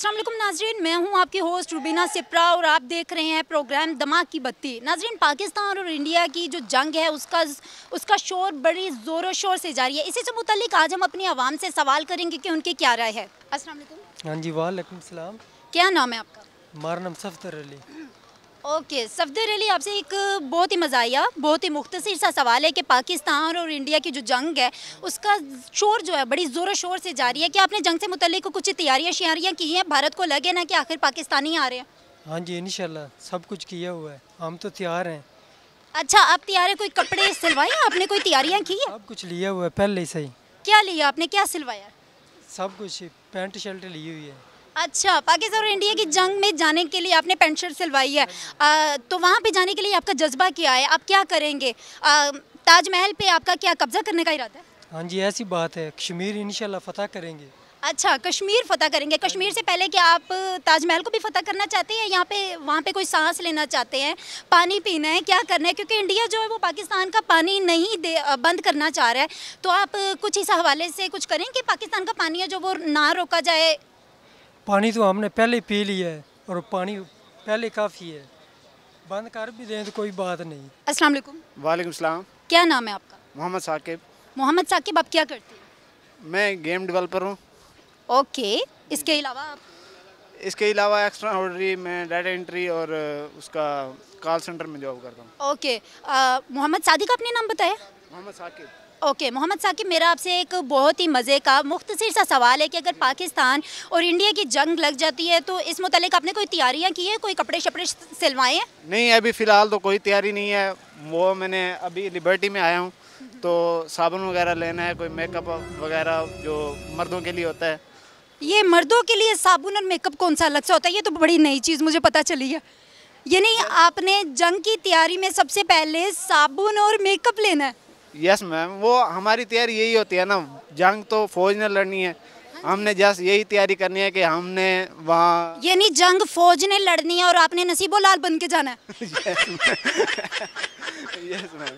अस्सलाम वालेकुम नाजरीन, मैं हूं आपकी होस्ट रुबीना सिप्रा और आप देख रहे हैं प्रोग्राम दमाग की बत्ती। नाजरीन, पाकिस्तान और इंडिया की जो जंग है उसका शोर बड़ी ज़ोरों शोर से जारी है। इसी से मुतालिक आज हम अपनी आवाम से सवाल करेंगे कि उनकी क्या राय है। अस्सलाम वालेकुम। हाँ जी, वालेकुम सलाम। क्या नाम है आपका? हमारा नाम सफदर अली। ओके सफदर अली, आपसे एक बहुत ही मज़ाया बहुत ही मुख्तसर सा सवाल है कि पाकिस्तान और इंडिया की जो जंग है उसका शोर जो है बड़ी ज़ोरों शोर से जारी है। कि आपने जंग से मुतल्लिक कुछ तैयारियाँ शयारियाँ की हैं? भारत को लगे ना कि आखिर पाकिस्तानी आ रहे हैं। हाँ जी, इंशाल्लाह सब कुछ किया हुआ है, हम तो तैयार हैं। अच्छा, आप तैयार हैं? कोई कपड़े सिलवाए? आपने कोई तैयारियाँ की है? सब कुछ लिया हुआ है पहले से ही। क्या लिया आपने? क्या सिलवाया? सब कुछ, पैंट शर्ट ली हुई है। अच्छा, पाकिस्तान और इंडिया की जंग में जाने के लिए आपने पैंट शर्ट सिलवाई है। तो वहाँ पे जाने के लिए आपका जज्बा क्या है? आप क्या करेंगे? ताजमहल पे आपका क्या कब्जा करने का इरादा है? हाँ जी, ऐसी बात है, कश्मीर इंशाल्लाह फतह करेंगे। अच्छा, कश्मीर फतह करेंगे। कश्मीर से पहले क्या आप ताजमहल को भी फतह करना चाहते हैं? यहाँ पे वहाँ पे कोई सांस लेना चाहते हैं, पानी पीना है, क्या करना है? क्योंकि इंडिया जो है वो पाकिस्तान का पानी नहीं बंद करना चाह रहा है। तो आप कुछ इस हवाले से कुछ करें कि पाकिस्तान का पानी है जो वो ना रोका जाए? पानी तो हमने पहले पी लिया है और पानी पहले काफ़ी है, बंद कर भी दें तो कोई बात नहीं। अस्सलाम वालेकुम। वालेकुम सलाम। क्या नाम है आपका? मोहम्मद साकिब। मोहम्मद साकिब, आप क्या करते हैं? मैं गेम डेवलपर हूँ। ओके, इसके अलावा आप? इसके अलावा एक्स्ट्रा ऑर्डनरी में डाटा एंट्री और उसका कॉल सेंटर में जॉब करता हूँ। ओके, मोहम्मद सादिक आपने नाम बताया? मोहम्मद साकिब। ओके मोहम्मद साकिब, मेरा आपसे एक बहुत ही मज़े का मुख्तसर सा सवाल है कि अगर पाकिस्तान और इंडिया की जंग लग जाती है तो इस मुतालिक आपने कोई तैयारियां की है? कोई कपड़े शपड़े सिलवाए हैं? नहीं, अभी फ़िलहाल तो कोई तैयारी नहीं है। वो मैंने अभी लिबर्टी में आया हूँ तो साबुन वगैरह लेना है, कोई मेकअप वगैरह जो मर्दों के लिए होता है। ये मर्दों के लिए साबुन और मेकअप कौन सा अलग से होता है? ये तो बड़ी नई चीज़ मुझे पता चली है। ये नहीं, आपने जंग की तैयारी में सबसे पहले साबुन और मेकअप लेना है? यस मैम, वो हमारी तैयारी यही होती है ना, जंग तो फौज ने लड़नी है, हमने जस्ट यही तैयारी करनी है कि हमने वहाँ। ये नहीं, जंग फौज ने लड़नी है और आपने नसीबो लाल बन के जाना है। यस मैम,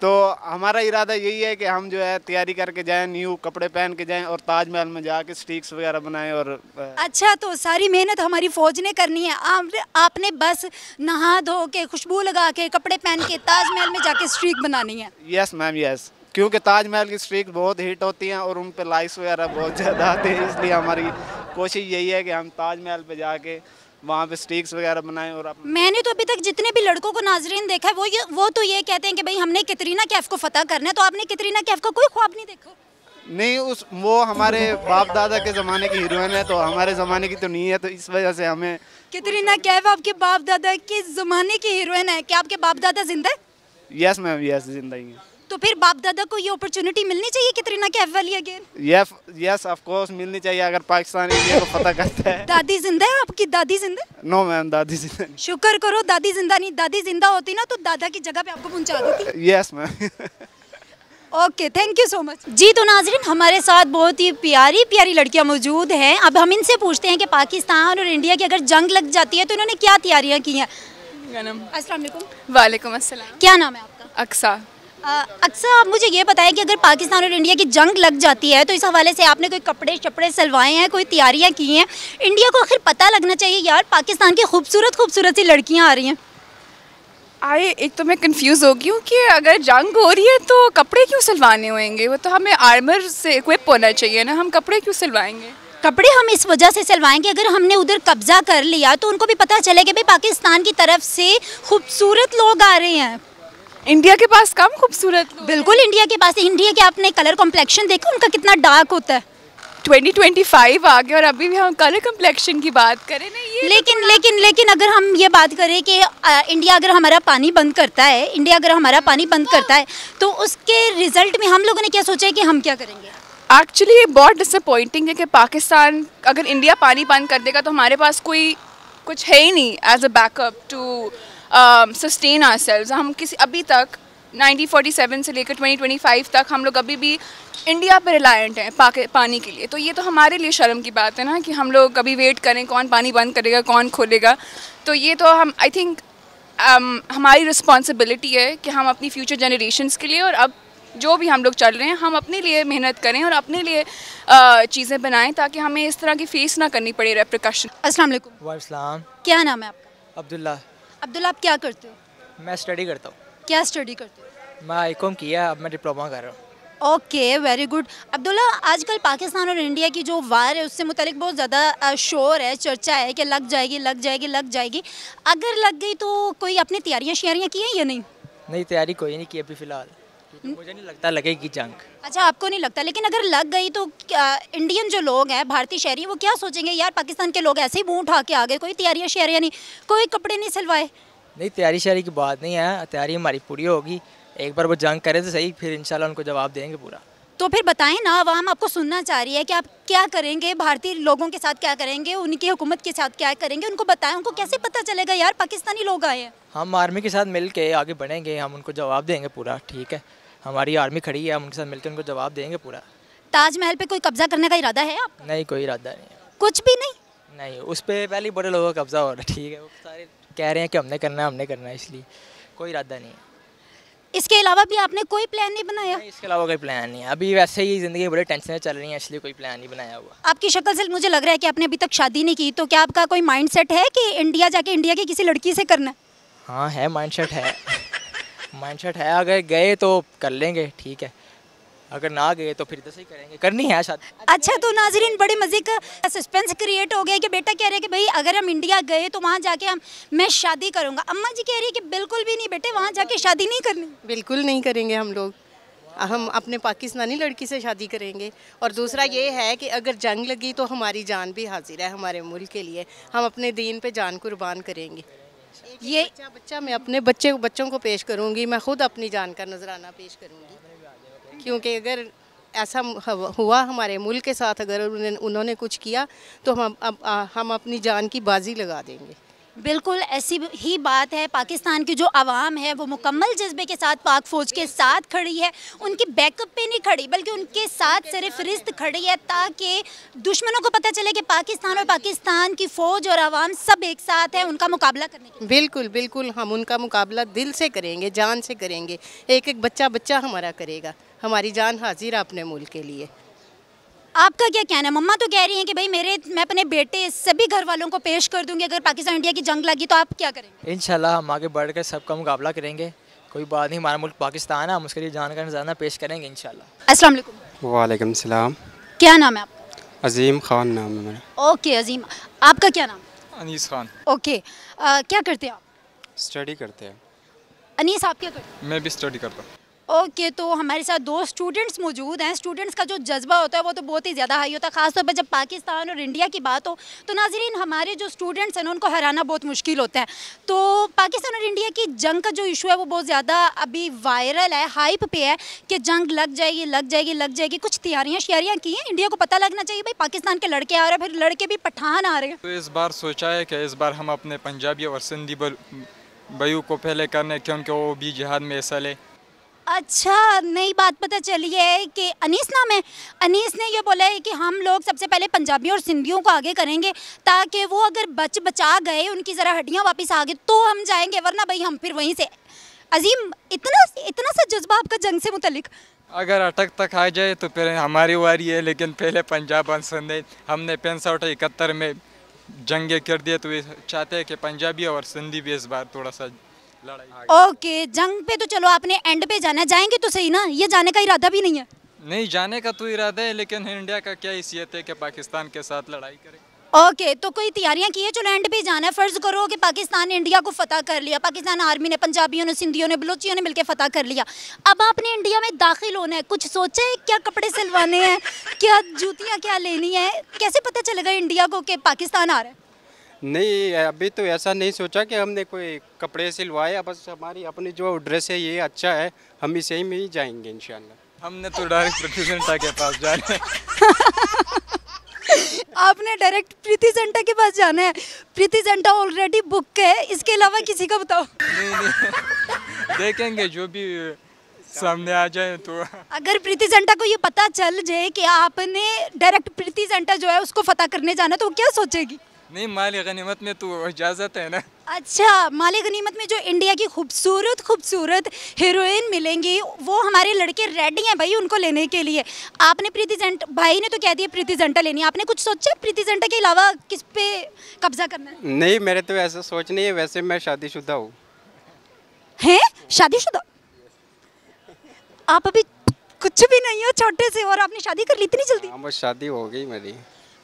तो हमारा इरादा यही है कि हम जो है तैयारी करके जाएं, न्यू कपड़े पहन के जाएं और ताजमहल में जाके स्टिक्स वगैरह बनाएं। और अच्छा, तो सारी मेहनत हमारी फौज ने करनी है, आपने बस नहा धो के खुशबू लगा के कपड़े पहन के ताजमहल में जाके स्ट्रीक बनानी है? यस मैम, यस, क्योंकि ताजमहल की स्ट्रीक बहुत हिट होती हैं और उन पर लाइक्स वगैरह बहुत ज़्यादा आते हैं, इसलिए हमारी कोशिश यही है कि हम ताजमहल पे जाके वहाँ पे स्टिक्स वगैरह बनाएं। और मैंने तो अभी तक जितने भी लड़कों को नाजरीन देखा है वो तो ये कहते हैं कि भाई हमने कैटरीना कैफ को फतह करना है। तो आपने कैटरीना कैफ का कोई ख्वाब नहीं देखा? नहीं, वो हमारे बाप दादा के ज़माने की हीरोइन है, तो हमारे ज़माने की तो नहीं है, तो इस वजह से हमें। कैटरीना कैफ आपके बाप दादा के ज़माने की हीरोइन है? क्या आपके बाप दादा जिंदा है? यस मैम, यस, जिंदगी है। तो फिर बाप दादा को ये अपॉर्चुनिटी मिलनी चाहिए कैटरीना कैफ वाली अगेन? यस ऑफ कोर्स मिलनी चाहिए अगर पाकिस्तान इंडिया को फतह करता है। दादी जिंदा है? आपकी दादी जिंदा है? नो मैम, दादी जिंदा नहीं। शुक्र करो दादी जिंदा नहीं, दादी जिंदा होती ना तो दादा की जगह पे आपको पहुंचा देती। Yes ma'am. Okay, thank you so much जी। तो नाजरीन, हमारे साथ बहुत ही प्यारी प्यारी लड़कियां मौजूद हैं। अब हम इनसे पूछते हैं कि पाकिस्तान और इंडिया की अगर जंग लग जाती है तो इन्होंने क्या तैयारियां की हैं। अस्सलाम वालेकुम। वालेकुम अस्सलाम। क्या नाम है आपका? अक्सा। अक्सा, आप मुझे ये बताएं कि अगर पाकिस्तान और इंडिया की जंग लग जाती है तो इस हवाले से आपने कोई कपड़े शपड़े सिलवाए हैं, कोई तैयारियां की हैं? इंडिया को आखिर पता लगना चाहिए यार, पाकिस्तान की खूबसूरत खूबसूरत सी लड़कियां आ रही हैं। एक तो मैं कंफ्यूज हो गई हूँ कि अगर जंग हो रही है तो कपड़े क्यों सिलवाने होंगे? वो तो हमें आर्मर से इक्विप होना चाहिए ना, हम कपड़े क्यों सिलवाएंगे? कपड़े हम इस वजह से सिलवाएंगे, अगर हमने उधर कब्जा कर लिया तो उनको भी पता चले कि भाई पाकिस्तान की तरफ से खूबसूरत लोग आ रहे हैं। इंडिया के पास कम खूबसूरत लोग? बिल्कुल, इंडिया के पास, इंडिया के आपने कलर कॉम्प्लेक्शन देखा उनका कितना डार्क होता है। 2025 आ गया और अभी भी हम कलर कम्प्लेक्शन की बात करें ना, ये लेकिन अगर हम ये बात करें कि इंडिया अगर हमारा पानी बंद करता है, इंडिया अगर हमारा पानी बंद करता है तो उसके रिजल्ट में हम लोगों ने क्या सोचा है कि हम क्या करेंगे? एक्चुअली ये बहुत डिसअपॉइंटिंग है कि पाकिस्तान अगर इंडिया पानी बंद कर देगा तो हमारे पास कोई कुछ है ही नहीं as a backup to sustain ourselves. हम किसी अभी तक 1947 से लेकर 2025 तक हम लोग अभी भी इंडिया पर रिलायंट हैं पानी के लिए। तो ये तो हमारे लिए शर्म की बात है ना कि हम लोग कभी वेट करें कौन पानी बंद करेगा, कौन खोलेगा। तो ये तो हम आई थिंक हमारी रिस्पॉन्सिबिलिटी है कि हम अपनी फ्यूचर जनरेशन्स के लिए और अब जो भी हम लोग चल रहे हैं, हम अपने लिए मेहनत करें और अपने लिए चीज़ें बनाएं ताकि हमें इस तरह की फेस ना करनी पड़े रेप्रिकॉशन। अस्सलाम वालेकुम। वालेकुम। क्या नाम है आपका? अब्दुल्ला। अब्दुल्ला, आप क्या करते हो? मैं स्टडी करता हूँ। क्या स्टडी करते हो? मैं आईकॉम किया, अब मैं डिप्लोमा कर रहा हूँ। Okay, very good. अब्दुल्ला, आजकल पाकिस्तान और इंडिया की जो वार है उससे मुतालिक बहुत ज़्यादा शोर है, चर्चा है कि लग जाएगी लग जाएगी लग जाएगी। अगर लग गई तो कोई अपनी तैयारियाँ शैयारियाँ की हैं या नहीं? नहीं, तैयारी कोई नहीं की अभी फ़िलहाल, क्योंकि मुझे नहीं लगता लगेगी जंग। अच्छा, आपको नहीं लगता, लेकिन अगर लग गई तो इंडियन जो लोग हैं, भारतीय शहरी, वो क्या सोचेंगे? यार पाकिस्तान के लोग ऐसे ही मुँह उठा के आ गए, कोई तैयारियाँ शैयारियाँ नहीं, कोई कपड़े नहीं सिलवाए। नहीं, तैयारी शारी की बात नहीं है, तैयारी हमारी पूरी होगी। एक बार वो जंग करे तो सही, फिर इंशाल्लाह उनको जवाब देंगे पूरा। तो फिर बताएं ना, आवाम आपको सुनना चाह रही है कि आप क्या करेंगे, भारतीय लोगों के साथ क्या करेंगे, उनकी हुकूमत के साथ क्या करेंगे, उनको बताएं। उनको कैसे पता चलेगा यार पाकिस्तानी लोग आए हैं? हम आर्मी के साथ मिल के आगे बढ़ेंगे, हम उनको जवाब देंगे पूरा, ठीक है। हमारी आर्मी खड़ी है, हम उनके साथ मिलकर उनको जवाब देंगे पूरा। ताजमहल पे कोई कब्जा करने का इरादा है आपका? नहीं, कोई इरादा नहीं है। कुछ भी नहीं? नहीं, उस पर पहले बड़े लोगों का कब्जा हो रहा है, ठीक है। वो सारे कह रहे हैं कि हमने करना है, इसलिए कोई इरादा नहीं है। इसके अलावा भी आपने कोई प्लान नहीं बनाया? नहीं, इसके अलावा कोई प्लान नहीं है। अभी वैसे ही ज़िंदगी में बड़ी टेंशनें चल रही हैं, इसलिए कोई प्लान नहीं बनाया हुआ। आपकी शक्ल से मुझे लग रहा है कि आपने अभी तक शादी नहीं की, तो क्या आपका कोई माइंड सेट है कि इंडिया जाके इंडिया की किसी लड़की से करना है? हाँ है, माइंड सेट है। माइंड सेट है, अगर गए तो कर लेंगे, ठीक है। अगर ना गए तो फिर इधर से ही करेंगे, करनी है शादी। अच्छा, तो नाजरीन, बड़े मज़े का सस्पेंस क्रिएट हो गया कि बेटा कह रहे हैं कि भाई अगर हम इंडिया गए तो वहाँ जाके मैं शादी करूँगा। अम्मा जी कह रही है कि बिल्कुल भी नहीं बेटे, वहाँ जाके शादी नहीं करनी। बिल्कुल नहीं करेंगे हम अपने पाकिस्तानी लड़की से शादी करेंगे। और दूसरा ये है कि अगर जंग लगी तो हमारी जान भी हाजिर है हमारे मुल्क के लिए, हम अपने दीन पे जान कुर्बान करेंगे। ये बच्चा मैं अपने बच्चों को पेश करूँगी, मैं ख़ुद अपनी जान का नजराना पेश करूँगी, क्योंकि अगर ऐसा हुआ हमारे मुल्क के साथ, अगर उन्होंने कुछ किया तो हम अपनी जान की बाजी लगा देंगे। बिल्कुल ऐसी ही बात है। पाकिस्तान की जो आवाम है वो मुकम्मल जज्बे के साथ पाक फ़ौज के साथ खड़ी है, उनकी बैकअप पे नहीं खड़ी बल्कि उनके साथ सिर्फ रिश्त खड़ी है, ताकि दुश्मनों को पता चले कि पाकिस्तान और पाकिस्तान की फ़ौज और आवाम सब एक साथ है उनका मुकाबला करने के लिए। बिल्कुल बिल्कुल, हम उनका मुकाबला दिल से करेंगे, जान से करेंगे। एक एक बच्चा हमारा करेगा, हमारी जान हाजिर है अपने मुल्क के लिए। आपका क्या कहना है? मम्मा तो कह रही हैं कि भाई मैं अपने बेटे सभी घर वालों को पेश कर दूंगी अगर पाकिस्तान इंडिया की जंग लगी, तो आप क्या करेंगे? इंशाल्लाह हम आगे बढ़कर सबका मुकाबला करेंगे, कोई बात नहीं, हमारा मुल्क पाकिस्तान है, हम उसके लिए जान का नज़ारा पेश करेंगे इंशाल्लाह। अस्सलाम वालेकुम। वालेकुम सलाम। क्या नाम है आपका? अजीम खान नाम है मेरा। ओके अजीम, आपका क्या नाम? अनीस खान। ओके, क्या करते हैं आप? स्टडी करते हैं। अनीस, आप क्या करते हैं? मैं भी स्टडी करता हूँ। ओके, तो हमारे साथ दो स्टूडेंट्स मौजूद हैं। स्टूडेंट्स का जो जज्बा होता है वो तो बहुत ही ज़्यादा हाई होता है, ख़ासतौर पर जब पाकिस्तान और इंडिया की बात हो। तो नाज़रीन, हमारे जो स्टूडेंट्स हैं उनको हराना बहुत मुश्किल होता है। तो पाकिस्तान और इंडिया की जंग का जो इशू है वो बहुत ज़्यादा अभी वायरल है, हाइप पे है कि जंग लग जाएगी लग जाएगी लग जाएगी। कुछ तैयारियाँ शैयारियाँ की हैं, इंडिया को पता लगना चाहिए भाई पाकिस्तान के लड़के आ रहे हैं, फिर लड़के भी पठान आ रहे हैं। तो इस बार सोचा है कि इस बार हम अपने पंजाबी और सिंधी भाइयों को पहले करने, क्योंकि वो भी जिहाद में हिस्सा ले। अच्छा, नई बात पता चली है कि अनीस नाम है, अनीस ने ये बोला है कि हम लोग सबसे पहले पंजाबियों और सिंधियों को आगे करेंगे, ताकि वो अगर बचा गए, उनकी ज़रा हड्डियाँ वापस आ गई तो हम जाएंगे, वरना भाई हम फिर वहीं से। अजीम, इतना सा जज्बा आपका जंग से मुतल्लिक? अगर अटक तक आ जाए तो फिर हमारी वारी है, लेकिन पहले पंजाब और सिंध, हमने 65-71 में जंगे कर दिए, तो चाहते हैं कि पंजाबी और सिंधी भी इस बार थोड़ा सा लड़ाई। ओके, जंग पे तो चलो आपने एंड पे जाना है, जाएंगे तो सही ना? ये जाने का इरादा भी नहीं है? नहीं, जाने का तो इरादा है, लेकिन इंडिया का क्या हैसियत है कि पाकिस्तान के साथ लड़ाई करे। ओके, तो कोई तैयारियां की है? चलो एंड पे जाना है। फ़र्ज़ करो कि पाकिस्तान ने इंडिया को फ़तह कर लिया, पाकिस्तान आर्मी ने, पंजाबियों ने, सिंधियों ने, बलोचियों ने मिलकर फ़तह कर लिया। अब आपने इंडिया में दाखिल होना है, कुछ सोचा है? क्या कपड़े सिलवाने हैं, क्या जूतियाँ क्या लेनी है? कैसे पता चलेगा इंडिया को कि पाकिस्तान आ रहा है? नहीं, अभी तो ऐसा नहीं सोचा कि हमने कोई कपड़े सिलवाए, बस हमारी अपनी जो ड्रेस है ये अच्छा है, हम इसे में ही जाएंगे इंशाल्लाह। हमने तो डायरेक्ट प्रीति जिंटा के पास जाना है। आपने डायरेक्ट प्रीति जिंटा के पास जाना है? प्रीति जिंटा ऑलरेडी बुक है, इसके अलावा किसी का बताओ। नहीं, देखेंगे जो भी सामने आ जाए। तो अगर प्रीति जिंटा को ये पता चल जाए कि आपने डायरेक्ट प्रीति जिंटा जो है उसको फतह करने जाना, तो वो क्या सोचेगी? नहीं, माली गनीमत में तो इजाज़त है ना। अच्छा, माले गनीमत में जो इंडिया की खूबसूरत खूबसूरत हीरोइन मिलेंगी वो हमारे लड़के रेडी हैं भाई उनको लेने के लिए। आपने प्रीति जिंटा, भाई ने तो कह दिया प्रीति जिंटा लेनी है, आपने कुछ सोचा प्रीति जिंटा के अलावा किस पे कब्जा करना है? नहीं, मेरे तो ऐसा सोच नहीं है, वैसे मैं शादीशुदा हूँ। हैं? शादीशुदा? आप अभी कुछ भी नहीं हो छोटे से और आपने शादी कर ली इतनी जल्दी? हाँ, बस शादी हो गई मेरी।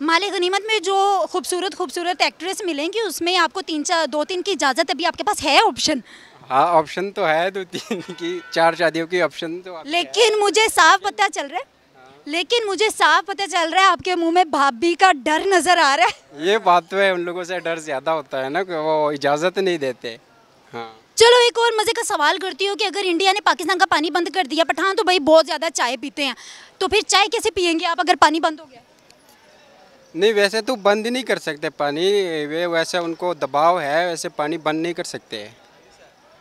माले गनीमत में जो खूबसूरत खूबसूरत एक्ट्रेस मिलेंगी उसमें आपको 3 की इजाज़त अभी आपके पास है ऑप्शन? हाँ, ऑप्शन तो है 2-3 की, 4 शादियों की ऑप्शन तो लेकिन मुझे साफ पता चल रहा है आपके मुंह में भाभी का डर नजर आ रहा है। ये बात तो है, उन लोगों से डर ज़्यादा होता है ना कि वो इजाज़त नहीं देते। हाँ, चलो एक और मज़े का सवाल करती हूँ कि अगर इंडिया ने पाकिस्तान का पानी बंद कर दिया, पठान तो भाई बहुत ज़्यादा चाय पीते हैं, तो फिर चाय कैसे पियेंगे आप अगर पानी बंद हो गया? नहीं, वैसे तो बंद ही नहीं कर सकते पानी, वे वैसे उनको दबाव है, वैसे पानी बंद नहीं कर सकते।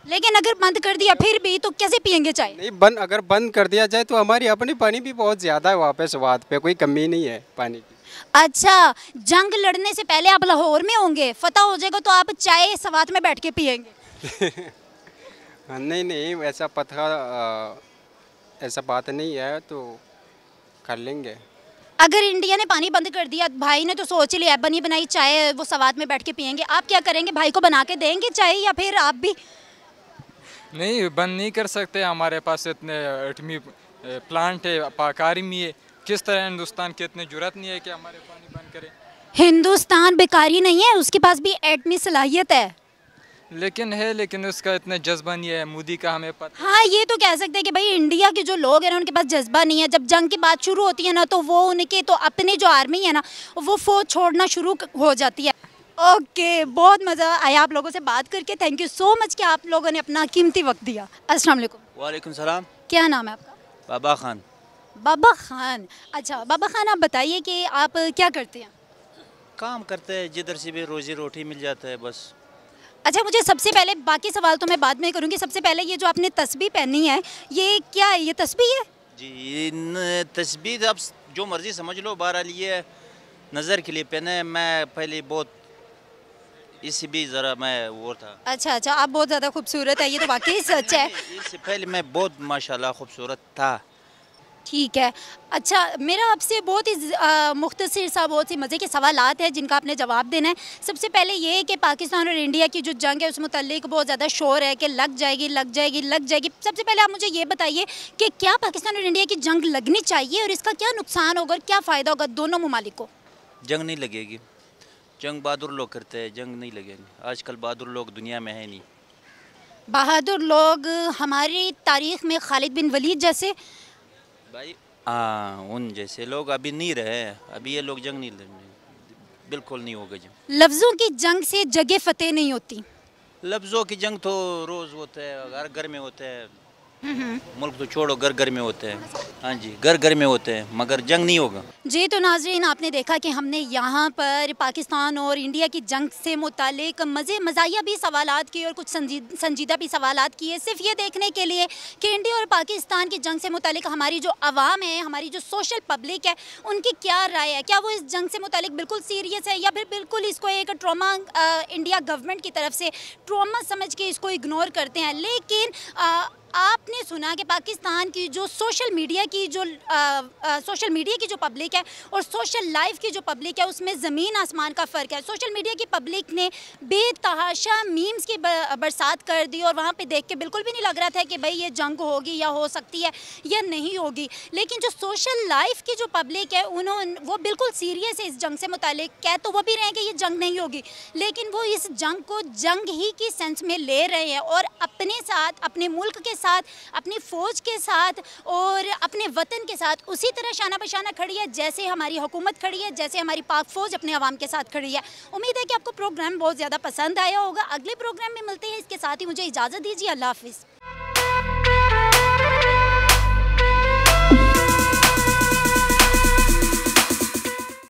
लेकिन अगर बंद कर दिया फिर भी तो कैसे पियेंगे चाय? नहीं, अगर बंद कर दिया जाए तो हमारी अपनी पानी भी बहुत ज़्यादा है, वहाँ पे स्वाद पे कोई कमी नहीं है पानी की। अच्छा, जंग लड़ने से पहले आप लाहौर में होंगे, फतह हो जाएगा तो आप चाय सवात में बैठ के पियेंगे? नहीं, ऐसा ऐसा बात नहीं है, तो कर लेंगे। अगर इंडिया ने पानी बंद कर दिया, भाई ने तो सोच ही लिया बनी बनाई चाय वो सवात में बैठ के पियेंगे, आप क्या करेंगे? भाई को बना के देंगे चाय या फिर आप भी? नहीं, बंद नहीं कर सकते, हमारे पास इतने एटमी प्लांट है, पाक आर्मी है, किस तरह हिंदुस्तान की इतनी जरूरत नहीं है कि हमारे पानी बंद करें। हिंदुस्तान बेकारी नहीं है, उसके पास भी एटमी सलाहियत है। लेकिन उसका इतना जज्बा नहीं है, मोदी का हमें पता। हाँ, ये तो कह सकते हैं कि भाई इंडिया के जो लोग हैं ना उनके पास जज्बा नहीं है। जब जंग की बात शुरू होती है ना तो वो उनके तो अपने जो आर्मी है ना वो फौज छोड़ना शुरू हो जाती है। ओके, बहुत मज़ा आया आप लोगों से बात करके, थैंक यू सो मच कि आप लोगों ने अपना कीमती वक्त दिया। अस्सलाम वालेकुम। वालेकुम सलाम। क्या नाम है आपका? बाबा खान। बाबा खान, अच्छा बाबा खान, आप बताइए कि आप क्या करते हैं? काम करते हैं, जिधर से भी रोजी रोटी मिल जाता है बस। अच्छा, मुझे सबसे पहले, बाकी सवाल तो मैं बाद में करूँगी, सबसे पहले ये जो आपने तस्बीह पहनी है ये क्या है? ये तस्बीह है? जी, तस्बीह आप जो मर्जी समझ लो, बहरहाल ये नज़र के लिए पहने। मैं पहले बहुत इससे भी ज़रा मैं वो था। अच्छा, आप बहुत ज़्यादा खूबसूरत है, ये तो वाकई सच है। इससे पहले मैं बहुत माशाल्लाह खूबसूरत था। ठीक है। अच्छा, मेरा आपसे बहुत ही मुख्तसर सा बहुत सी मज़े के सवालात हैं जिनका आपने जवाब देना है। सबसे पहले ये है कि पाकिस्तान और इंडिया की जो जंग है उस मुताल्लिक बहुत ज़्यादा शोर है कि लग जाएगी। सबसे पहले आप मुझे ये बताइए कि क्या पाकिस्तान और इंडिया की जंग लगनी चाहिए और इसका क्या नुकसान होगा और क्या फ़ायदा होगा दोनों ममालिक को? जंग नहीं लगेगी, जंग बहादुर लोग करते हैं, जंग नहीं लगेगी। आजकल बहादुर लोग दुनिया में है नहीं। बहादुर लोग हमारी तारीख़ में खालिद बिन वलीद जैसे भाई, हाँ, उन जैसे लोग अभी नहीं रहे। अभी ये लोग जंग नहीं लड़ने, बिल्कुल नहीं होगा जंग। लफ्ज़ों की जंग से जगह फतेह नहीं होती। लफ्ज़ों की जंग तो रोज़ होते हैं, हर घर में होते हैं। मुल्क तो छोड़ो, घर में होते हैं। हाँ जी, घर में होते हैं, मगर जंग नहीं होगा। जी, तो नाज़रीन, आपने देखा कि हमने यहाँ पर पाकिस्तान और इंडिया की जंग से मुतालिक मज़ाहिया भी सवालात किए और कुछ संजीदा भी सवालात किए, सिर्फ ये देखने के लिए कि इंडिया और पाकिस्तान की जंग से मुतालिक हमारी जो आवाम है, हमारी जो सोशल पब्लिक है, उनकी क्या राय है। क्या वो इस जंग से मुतालिक बिल्कुल सीरियस है या फिर बिल्कुल इसको एक ट्रॉमा इंडिया गवर्नमेंट की तरफ से ट्रॉमा समझ के इसको इग्नोर करते हैं। लेकिन आपने सुना कि पाकिस्तान की जो सोशल मीडिया की जो पब्लिक है और सोशल लाइफ की जो पब्लिक है उसमें ज़मीन आसमान का फ़र्क है। सोशल मीडिया की पब्लिक ने बेतहाशा मीम्स की बरसात कर दी और वहाँ पे देख के बिल्कुल भी नहीं लग रहा था कि भाई ये जंग होगी या हो सकती है या नहीं होगी। लेकिन जो सोशल लाइफ की जो पब्लिक है वो बिल्कुल सीरियस है इस जंग से मुतालिक। कह तो वो भी रहे हैं कि ये जंग नहीं होगी, लेकिन वो इस जंग को जंग ही की सेंस में ले रहे हैं और अपने साथ, अपने मुल्क के साथ, अपनी फ़ौज के साथ और अपने वतन के साथ उसी तरह शाना बशाना खड़ी है जैसे हमारी हुकूमत खड़ी है, जैसे हमारी पाक फ़ौज अपने अवाम के साथ खड़ी है। उम्मीद है कि आपको प्रोग्राम बहुत ज़्यादा पसंद आया होगा। अगले प्रोग्राम में मिलते हैं, इसके साथ ही मुझे इजाज़त दीजिए। अल्लाह हाफ़िज़।